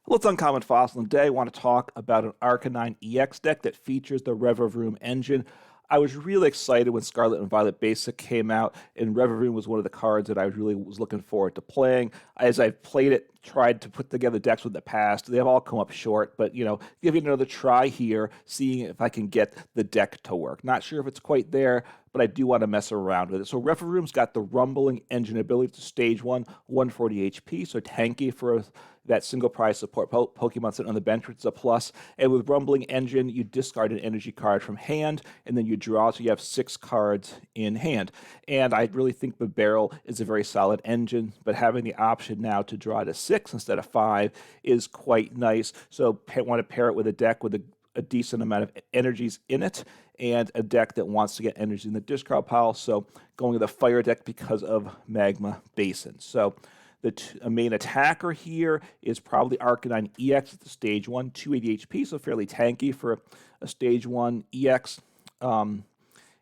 Well, it's Uncommon Fossil, and today I want to talk about an Arcanine EX deck that features the Revavroom engine. I was really excited when Scarlet and Violet Basic came out, and Revavroom was one of the cards that I really was looking forward to playing. As I've played it, tried to put together decks with the past, they've all come up short, but give it another try here, seeing if I can get the deck to work. Not sure if it's quite there, but I do want to mess around with it. So Revavroom's got the rumbling engine ability to stage 1, 140 HP, so tanky for that single prize support Pokemon sitting on the bench, which is a plus. And with Rumbling Engine, you discard an energy card from hand, and then you draw, so you have 6 cards in hand. And I really think the barrel is a very solid engine, but having the option now to draw to 6 instead of 5 is quite nice. So want to pair it with a deck with a decent amount of energies in it, and a deck that wants to get energy in the discard pile. So going with a fire deck because of Magma Basin. So the main attacker here is probably Arcanine EX at the stage 1, 280 HP, so fairly tanky for a stage 1 EX.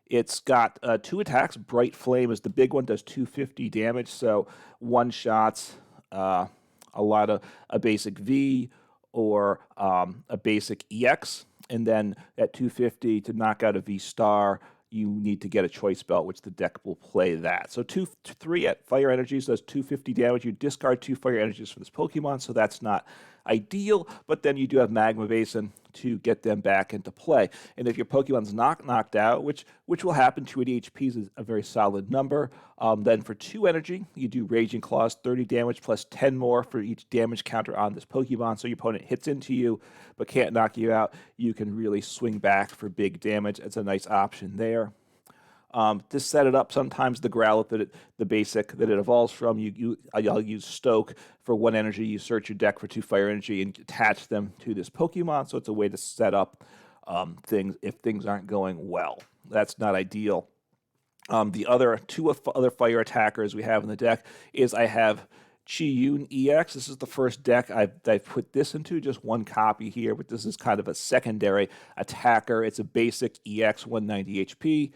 It's got 2 attacks. Bright Flame is the big one, does 250 damage, so one shots a lot of a basic V or a basic EX, and then at 250 to knock out a V star, you need to get a Choice Belt, which the deck will play that. So 3 at Fire Energies does 250 damage. You discard 2 Fire Energies for this Pokemon, so that's not ideal, but then you do have Magma Basin to get them back into play. And if your Pokemon's knocked out, which will happen, 280 HP is a very solid number, then for 2 energy, you do Raging Claws, 30 damage plus 10 more for each damage counter on this Pokemon. So your opponent hits into you but can't knock you out. You can really swing back for big damage. It's a nice option there. To set it up, sometimes the Growlithe, the basic that it evolves from, I'll use Stoke for 1 energy. You search your deck for 2 fire energy and attach them to this Pokemon. So it's a way to set up things if things aren't going well. That's not ideal. The other 2 other fire attackers we have in the deck is I have Chiyun EX. This is the first deck I've put this into, just 1 copy here, but this is kind of a secondary attacker. It's a basic EX, 190 HP.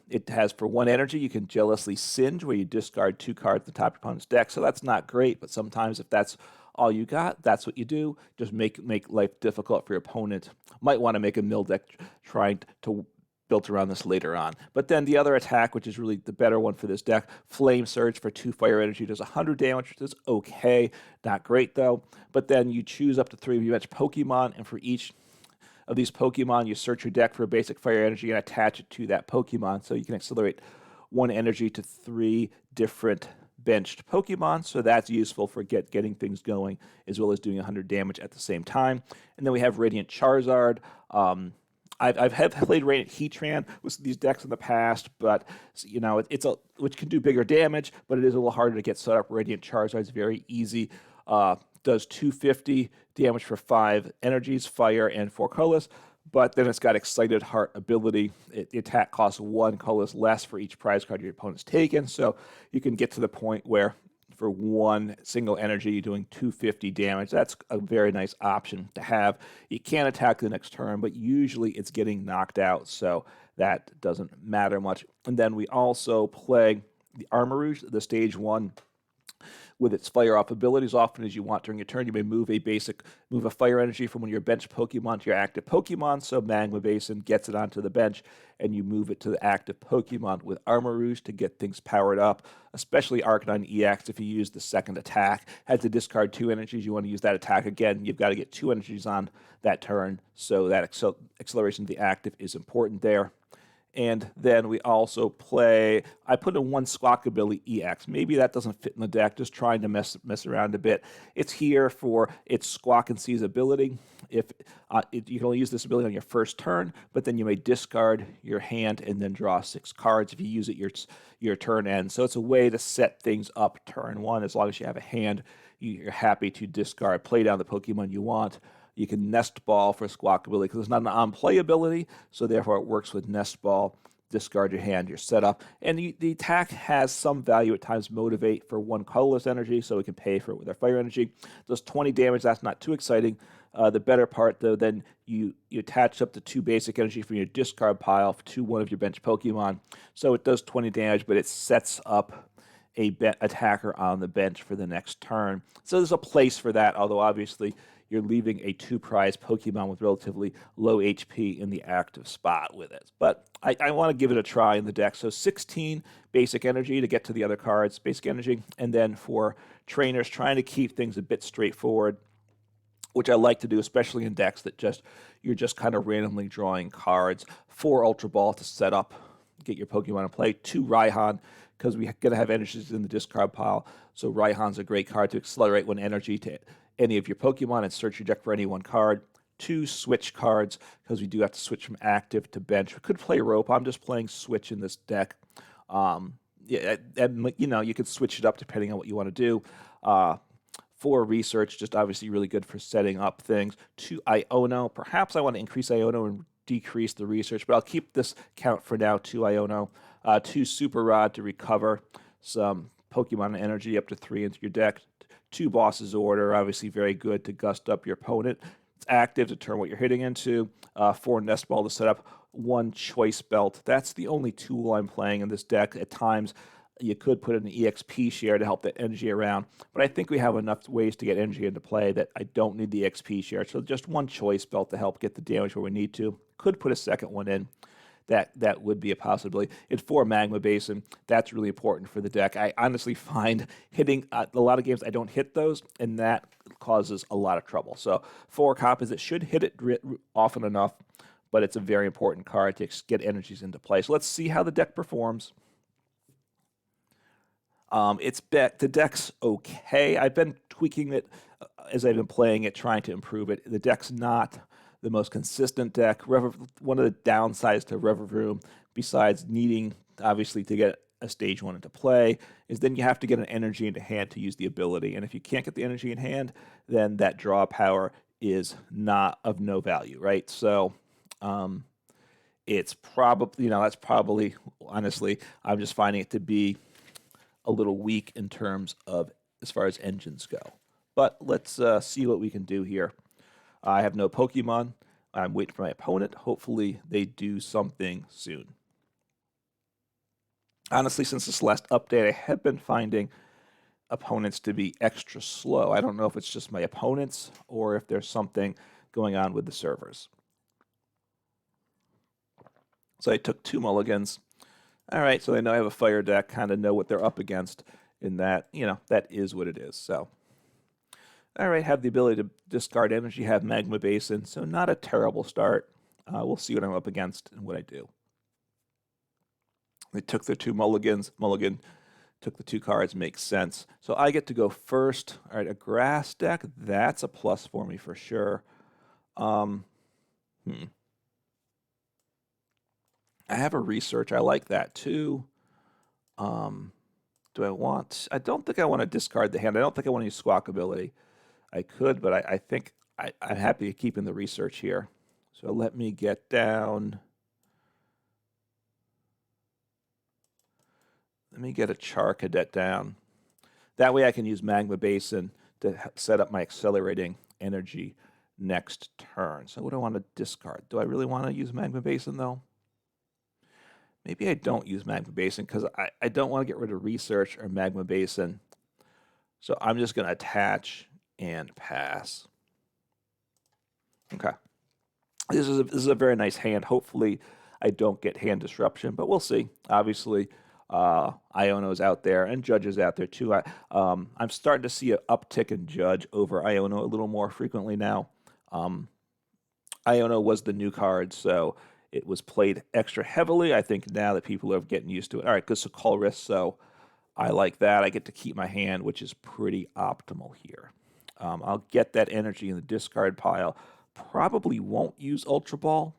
It has for 1 energy, you can Jealously Singe, where you discard 2 cards at the top of your opponent's deck. So that's not great, but sometimes if that's all you got, that's what you do. Just make life difficult for your opponent. Might want to make a mill deck trying to build around this later on. But then the other attack, which is really the better one for this deck, Flame Surge for 2 fire energy, does 100 damage, which is okay. Not great, though. But then you choose up to 3 of your bench Pokemon, and for each of these Pokemon, you search your deck for a basic fire energy and attach it to that Pokemon. So you can accelerate 1 energy to 3 different benched Pokemon. So that's useful for getting things going, as well as doing 100 damage at the same time. And then we have Radiant Charizard. I've played Radiant Heatran with these decks in the past, but which can do bigger damage, but it is a little harder to get set up. Radiant Charizard is very easy. Does 250 damage for 5 energies, fire, and 4 colorless, but then it's got Excited Heart ability. The attack costs 1 colorless less for each prize card your opponent's taken, so you can get to the point where for 1 single energy, you're doing 250 damage. That's a very nice option to have. You can attack the next turn, but usually it's getting knocked out, so that doesn't matter much. And then we also play the Armarouge, the stage 1, with its fire off abilities. Often as you want during your turn, you may move a fire energy from one of your bench Pokemon to your active Pokemon. So Magma Basin gets it onto the bench, and you move it to the active Pokemon with Armarouge to get things powered up, especially Arcanine EX. If you use the second attack, had to discard 2 energies, you want to use that attack again, you've got to get 2 energies on that turn. So that acceleration of the active is important there. And then we also play, I put in 1 Squawkabilly EX. Maybe that doesn't fit in the deck, just trying to mess around a bit. It's here for its Squawk and Seize ability. You can only use this ability on your first turn, but then you may discard your hand and then draw 6 cards. If you use it, your turn ends. So it's a way to set things up turn 1. As long as you have a hand, you're happy to discard, play down the Pokemon you want. You can Nest Ball for Squawkabilly because it's not an on-play ability, so therefore it works with Nest Ball. Discard your hand, you're set up. And the attack has some value at times, Motivate for 1 colorless energy, so we can pay for it with our fire energy. Does 20 damage, that's not too exciting. The better part, though, then you attach up to 2 basic energy from your discard pile to one of your bench Pokemon. So it does 20 damage, but it sets up attacker on the bench for the next turn. So there's a place for that, although obviously you're leaving a 2-prize Pokemon with relatively low HP in the active spot with it. But I want to give it a try in the deck. So 16 basic energy to get to the other cards, basic energy, and then for trainers trying to keep things a bit straightforward, which I like to do, especially in decks that you're just kind of randomly drawing cards. 4 Ultra Ball to set up, get your Pokemon in play. 2 Raihan, because we're going to have energies in the discard pile. So Raihan's a great card to accelerate one energy to any of your Pokemon and search your deck for any one card. 2 switch cards, because we do have to switch from active to bench. We could play Rope. I'm just playing switch in this deck. Yeah, and, you could switch it up depending on what you want to do. 4 research, just obviously really good for setting up things. 2 Iono. Perhaps I want to increase Iono and decrease the research, but I'll keep this count for now. 2 Iono. 2 Super Rod to recover some Pokemon energy up to 3 into your deck. 2 Boss's Order, obviously very good to gust up your opponent. It's active to turn what you're hitting into. 4 Nest Ball to set up. 1 Choice Belt. That's the only tool I'm playing in this deck. At times, you could put an EXP share to help that energy around, but I think we have enough ways to get energy into play that I don't need the XP share. So just 1 Choice Belt to help get the damage where we need to. Could put a second one in. That would be a possibility. In 4 Magma Basin, that's really important for the deck. I honestly find hitting a lot of games I don't hit those, and that causes a lot of trouble. So 4 copies, it should hit it often enough, but it's a very important card to get energies into play. So let's see how the deck performs. The deck's okay. I've been tweaking it as I've been playing it, trying to improve it. The deck's not the most consistent deck. One of the downsides to Revavroom, besides needing, obviously, to get a stage 1 into play, is then you have to get an energy into hand to use the ability. And if you can't get the energy in hand, then that draw power is not of no value, right? So it's probably, that's probably, honestly, I'm just finding it to be a little weak in terms of as far as engines go. But let's see what we can do here. I have no Pokemon. I'm waiting for my opponent. Hopefully they do something soon. Honestly, since this last update, I have been finding opponents to be extra slow. I don't know if it's just my opponents or if there's something going on with the servers. So I took 2 mulligans. All right, so I know I have a fire deck, kind of know what they're up against in that, that is what it is. So, all right, have the ability to discard energy, have Magma Basin, so not a terrible start. We'll see what I'm up against and what I do. They took the 2 mulligans. Mulligan took the 2 cards, makes sense. So I get to go first. All right, a grass deck, that's a plus for me for sure. I have a research. I like that too. Do I want... I don't think I want to discard the hand. I don't think I want to use Squawkabilly. I could, but I think I'm happy keeping the research here. So let me get down... Let me get a Charcadet down. That way I can use Magma Basin to set up my accelerating energy next turn. So what do I want to discard? Do I really want to use Magma Basin, though? Maybe I don't use Magma Basin because I don't want to get rid of Research or Magma Basin. So I'm just going to attach and pass. Okay. This is a very nice hand. Hopefully I don't get hand disruption, but we'll see. Obviously, Iono's out there and Judge is out there too. I'm starting to see an uptick in Judge over Iono a little more frequently now. Iono was the new card, so it was played extra heavily. I think now that people are getting used to it. All right, good, so call risk, so I like that. I get to keep my hand, which is pretty optimal here. I'll get that energy in the discard pile. Probably won't use Ultra Ball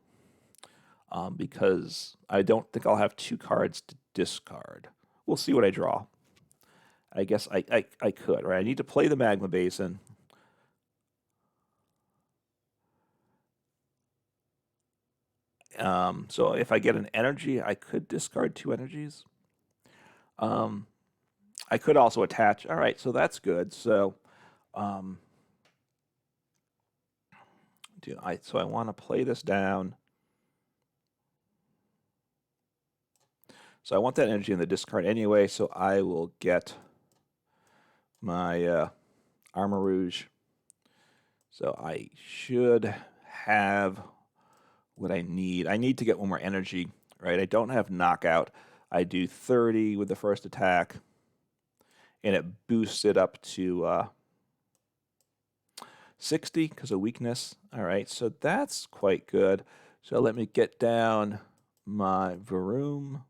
because I don't think I'll have 2 cards to discard. We'll see what I draw. I guess I could, right? I need to play the Magma Basin. So if I get an energy, I could discard 2 energies. I could also attach. All right, so that's good. So so I want to play this down. So I want that energy in the discard anyway, so I will get my Armarouge. So I should have what I need. I need to get one more energy, right? I don't have knockout. I do 30 with the first attack, and it boosts it up to 60 because of weakness. All right, so that's quite good. So let me get down my Varoom.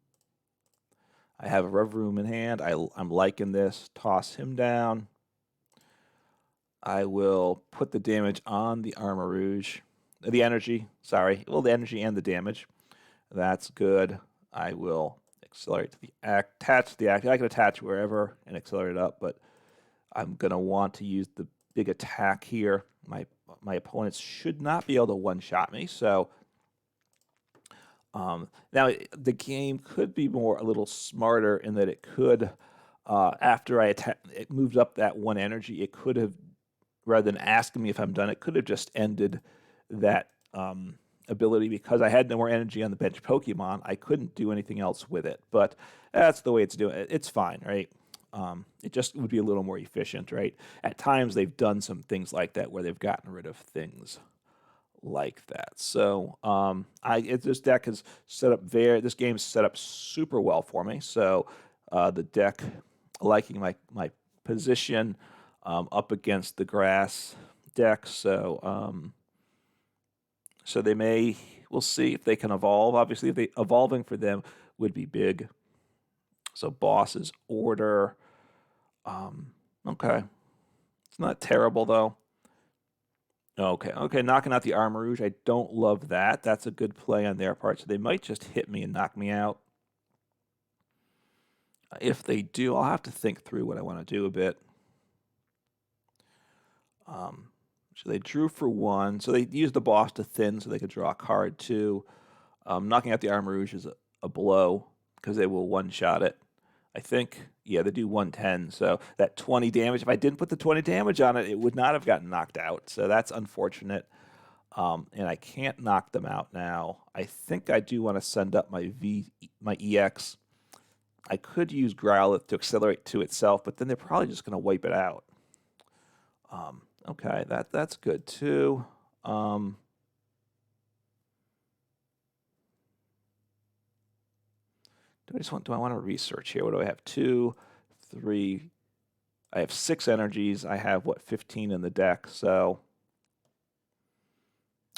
I have a Revavroom in hand. I'm liking this. Toss him down. I will put the damage on the Armarouge. The energy, sorry. Well, the energy and the damage. That's good. I will accelerate to the attach to the active. I can attach wherever and accelerate it up, but I'm going to want to use the big attack here. My opponents should not be able to one-shot me, so now the game could be a little smarter in that it could, after it moved up that one energy, it could have, rather than asking me if I'm done, it could have just ended that ability because I had no more energy on the bench Pokemon. I couldn't do anything else with it, but that's the way it's doing it. It's fine, right? It just would be a little more efficient, right? At times they've done some things like that where they've gotten rid of things like that. So this deck is set up this game's set up super well for me. So the deck liking my position up against the grass deck. So so we'll see if they can evolve. Obviously, if evolving for them would be big. So bosses order. Okay. It's not terrible though. Okay, knocking out the Armarouge. I don't love that. That's a good play on their part. So they might just hit me and knock me out. If they do, I'll have to think through what I want to do a bit. So they drew for 1. So they used the boss to thin so they could draw a card too. Knocking out the Armarouge is a blow because they will one-shot it. I think, yeah, they do 110. So that 20 damage, if I didn't put the 20 damage on it, it would not have gotten knocked out. So that's unfortunate. And I can't knock them out now. I think I do want to send up my EX. I could use Growlithe to accelerate to itself, but then they're probably just going to wipe it out. Okay, that's good too. Do I want to research here? What do I have? 2, 3. I have 6 energies. I have 15 in the deck. So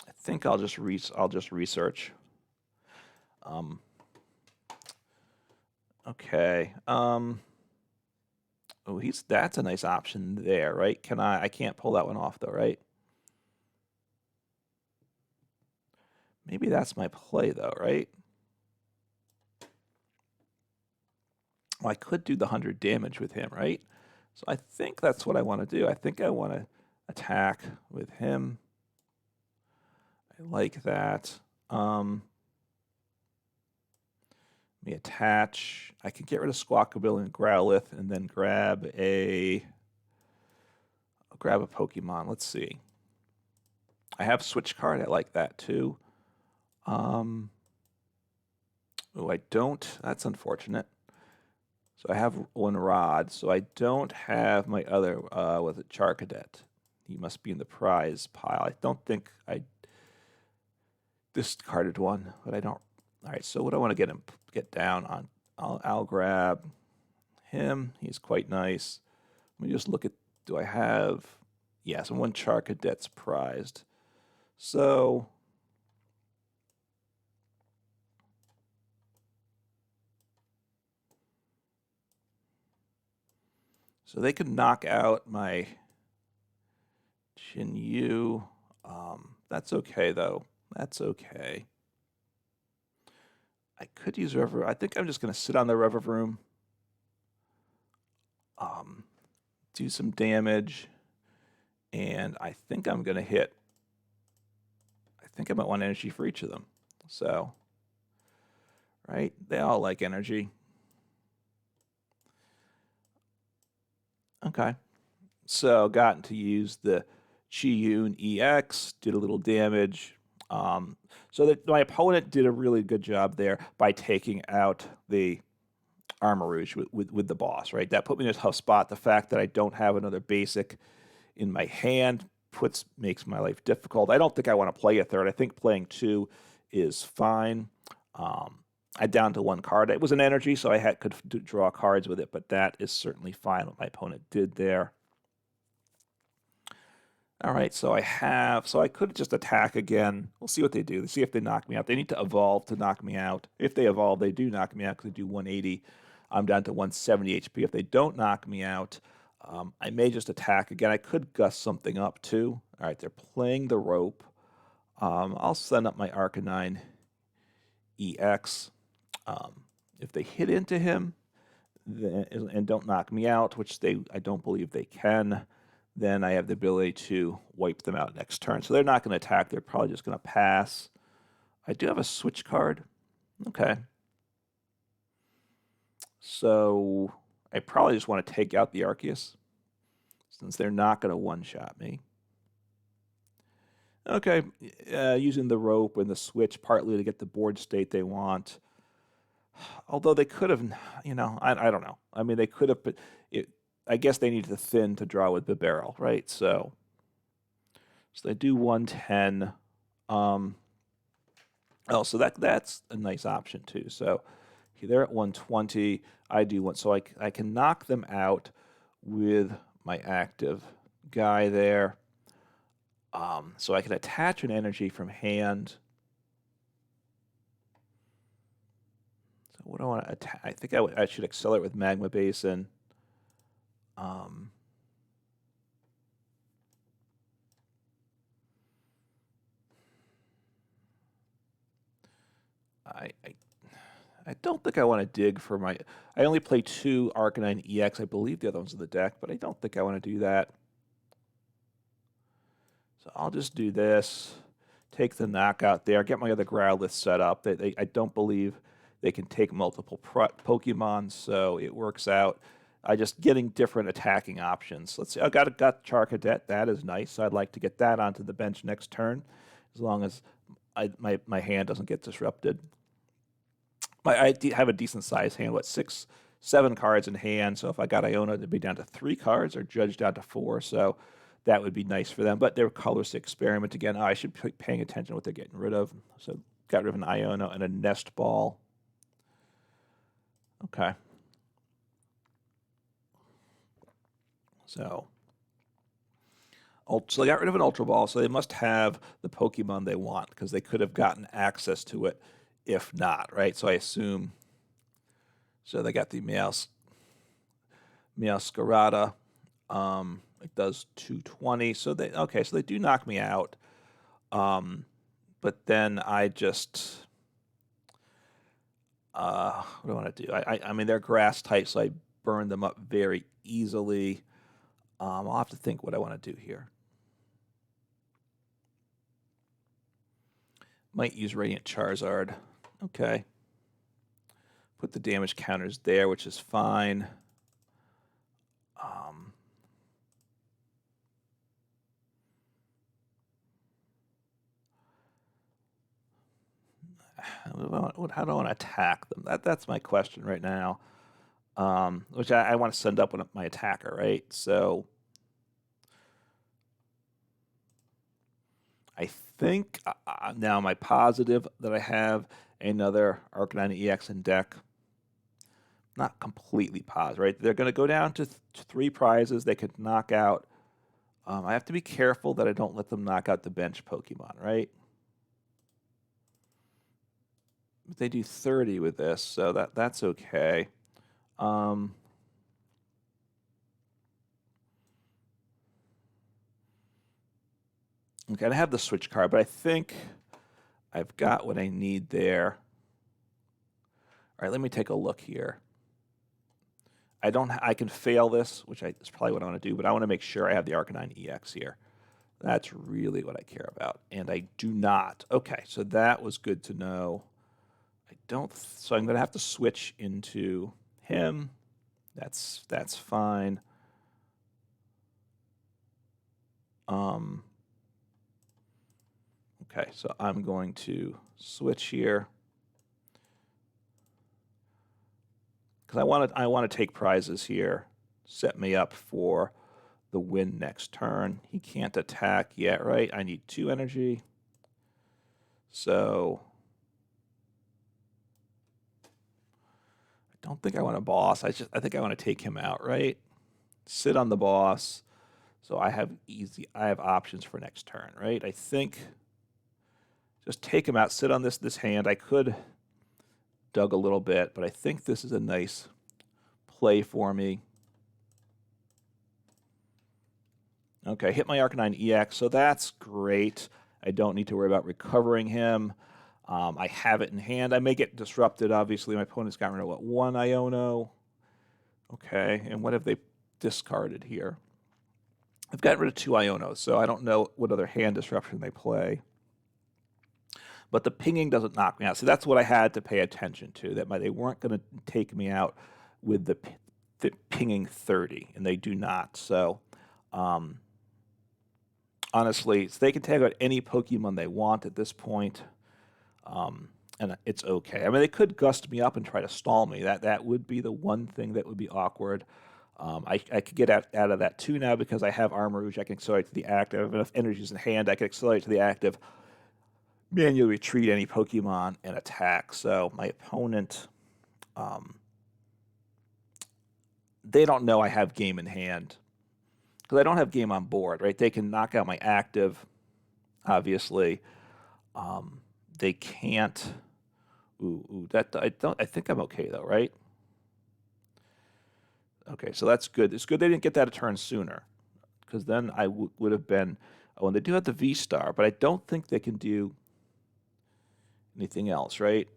I think I'll just research. Okay. Oh, that's a nice option there, right? I can't pull that one off though, right? Maybe that's my play though, right? Well, I could do the 100 damage with him, right? So I think that's what I want to do. I think I want to attack with him. I like that. Let me attach. I can get rid of Squawkabilly and Growlithe and then grab a Pokemon. Let's see. I have Switch card. I like that too. Oh, I don't. That's unfortunate. So I have one Rod, so I don't have my other, was it Charcadet? He must be in the prize pile. I don't think I discarded one, but I don't. All right, so what do I want to get down on? I'll grab him. He's quite nice. Let me just look at, do I have, yes, and one Charcadet's prized. So they can knock out my Jinyu. That's okay, though. That's okay. I could use Revavroom. I think I'm just going to sit on the Revavroom. Do some damage. And I think I'm going to hit. I think I might want energy for each of them. So, right? They all like energy. Okay. So gotten to use the Chiyun EX, did a little damage. So that my opponent did a really good job there by taking out the Armarouge with the boss, right? That put me in a tough spot. The fact that I don't have another basic in my hand makes my life difficult. I don't think I want to play a third. I think playing 2 is fine. I down to 1 card. It was an energy, so I could draw cards with it, but that is certainly fine what my opponent did there. All right, so I could just attack again. We'll see what they do. Let's see if they knock me out. They need to evolve to knock me out. If they evolve, they do knock me out because they do 180. I'm down to 170 HP. If they don't knock me out, I may just attack again. I could gust something up too. All right, they're playing the rope. I'll send up my Arcanine EX. If they hit into him and don't knock me out, which I don't believe they can, then I have the ability to wipe them out next turn. So they're not going to attack. They're probably just going to pass. I do have a switch card. Okay. So I probably just want to take out the Arceus since they're not going to one-shot me. Okay, using the rope and the switch partly to get the board state they want. Although they could have, I don't know. I mean, they could have, but I guess they need the thin to draw with the barrel, right? So they do 110. So that's a nice option too. So they're at 120. I do 1, so I can knock them out with my active guy there. So I can attach an energy from hand. So what do I want to attach? I think I should accelerate with Magma Basin. I don't think I want to dig for my... I only play 2 Arcanine EX. I believe the other one's in the deck, but I don't think I want to do that. So I'll just do this, take the knockout there, get my other Growlithe set up. I don't believe they can take multiple Pokemon, so it works out. Just getting different attacking options. Let's see, I got Charcadet. That is nice. So I'd like to get that onto the bench next turn, as long as my hand doesn't get disrupted. I have a decent sized hand, 7 cards in hand. So if I got Iono, it'd be down to 3 cards, or Judge down to 4. So that would be nice for them. But they're colorless experiment again. I should be paying attention to what they're getting rid of. So got rid of an Iono and a Nest Ball. Okay. So they got rid of an Ultra Ball, so they must have the Pokemon they want, because they could have gotten access to it if not, right? So I assume... So they got the Meowscarada. It does 220. So they do knock me out. But then I just... what do I want to do? I mean, they're grass type, so I burn them up very easily. I'll have to think what I want to do here. Might use Radiant Charizard. Okay. Put the damage counters there, which is fine. How do I want to attack them? That's my question right now. Which I want to send up with my attacker, right? So I think now my positive that I have another Arcanine EX in deck. Not completely positive, right? They're going to go down to 3 prizes. They could knock out. I have to be careful that I don't let them knock out the bench Pokemon, right? But they do 30 with this, so that's okay. Okay, I have the switch card, but I think I've got what I need there. All right, let me take a look here. I can fail this, which is probably what I want to do, but I want to make sure I have the Arcanine EX here. That's really what I care about, and I do not. Okay, so that was good to know. So I'm going to have to switch into him. That's fine. Okay, so I'm going to switch here. because I want to take prizes here, set me up for the win next turn. He can't attack yet, right? I need 2 energy. So I don't think I want a boss. I think I want to take him out, right? Sit on the boss. So I have options for next turn, right? I think just take him out, sit on this hand. I could dug a little bit, but I think this is a nice play for me. Okay, hit my Arcanine EX, so that's great. I don't need to worry about recovering him. I have it in hand. I may get disrupted, obviously. My opponent's got rid of, what, 1 Iono? Okay, and what have they discarded here? I've gotten rid of 2 Ionos, so I don't know what other hand disruption they play. But the pinging doesn't knock me out. So that's what I had to pay attention to, that they weren't going to take me out with the pinging 30, and they do not. So honestly, they can take out any Pokemon they want at this point, and it's okay. I mean, they could gust me up and try to stall me. That would be the one thing that would be awkward. I could get out of that too now because I have Armarouge. I can accelerate to the active. I have enough energies in hand. I can accelerate to the active, manually retreat any Pokemon, and attack. So my opponent, they don't know I have game in hand because I don't have game on board, right? They can knock out my active, obviously. They can't. I think I'm okay though, right? Okay, so that's good. It's good they didn't get that a turn sooner, because then I would have been. Oh, and they do have the V-Star, but I don't think they can do anything else, right?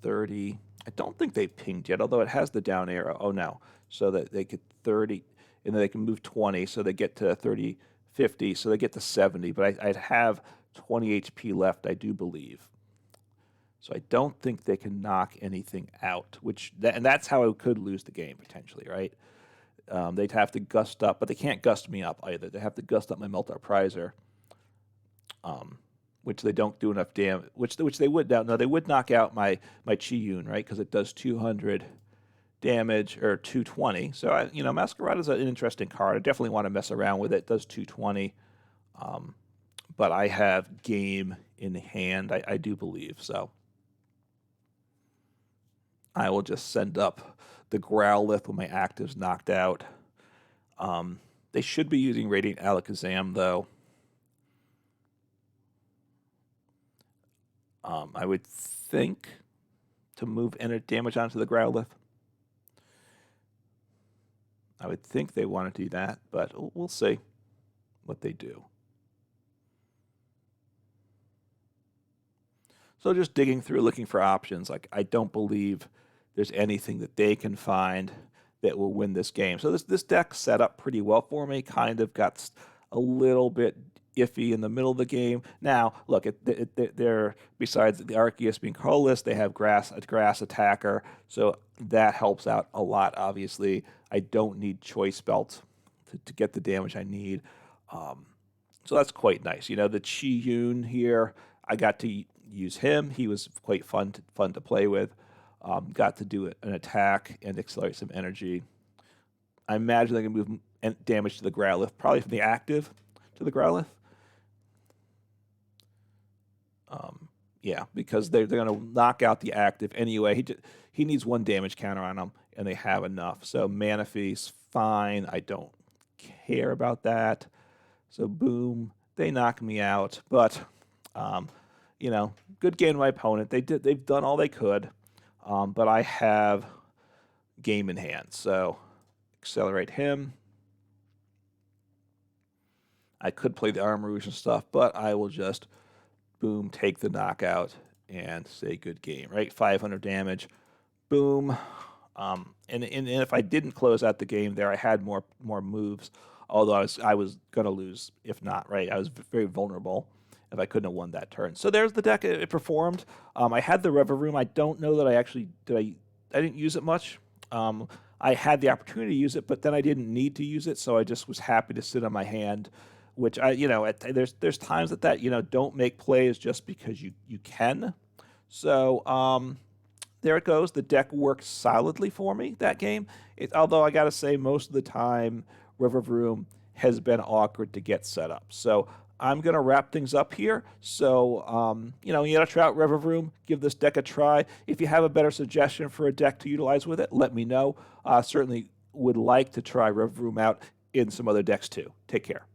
30. I don't think they pinged yet, although it has the down arrow. Oh, no. So that they get 30, and then they can move 20, so they get to 30, 50, so they get to 70. But I'd have 20 HP left, I do believe. So I don't think they can knock anything out, and that's how I could lose the game, potentially, right? They'd have to gust up, but they can't gust me up either. They have to gust up my Multiprizer, which they don't do enough damage. Which they would now. No, they would knock out my Chi-Yun, right? Because it does 200 damage or 220. So Masquerade is an interesting card. I definitely want to mess around with it. It does 220, but I have game in hand. I do believe so. I will just send up the Growlithe when my active's knocked out. They should be using Radiant Alakazam, though. I would think to move damage onto the Growlithe. I would think they want to do that, but we'll see what they do. So just digging through, looking for options. Like, I don't believe there's anything that they can find that will win this game. So this deck set up pretty well for me. Kind of got a little bit iffy in the middle of the game. Now, look, they're besides the Arceus being colorless, they have a grass attacker, so that helps out a lot. Obviously, I don't need Choice Belt to get the damage I need. So that's quite nice. The Chi-Yun here, I got to use him. He was quite fun to play with. Got to do an attack and accelerate some energy. I imagine they can move damage to the Growlithe, probably from the active to the Growlithe. Yeah, because they're going to knock out the active anyway. He needs 1 damage counter on him, and they have enough. So Manaphy's fine. I don't care about that. So boom, they knock me out. But good game to my opponent. They've done all they could. But I have game in hand, so accelerate him. I could play the Armarouge and stuff, but I will just, boom, take the knockout and say good game, right? 500 damage, boom. And if I didn't close out the game there, I had more moves, although I was going to lose if not, right? I was very vulnerable if I couldn't have won that turn. So there's the deck. It performed. I had the Revavroom. I don't know that I actually I didn't use it much. I had the opportunity to use it, but then I didn't need to use it, so I just was happy to sit on my hand which there's times that don't make plays just because you can. So there it goes. The deck worked solidly for me that game. Although I got to say, most of the time, Revavroom has been awkward to get set up. So I'm going to wrap things up here. So, you got to try out Revavroom. Give this deck a try. If you have a better suggestion for a deck to utilize with it, let me know. Certainly would like to try Revavroom out in some other decks too. Take care.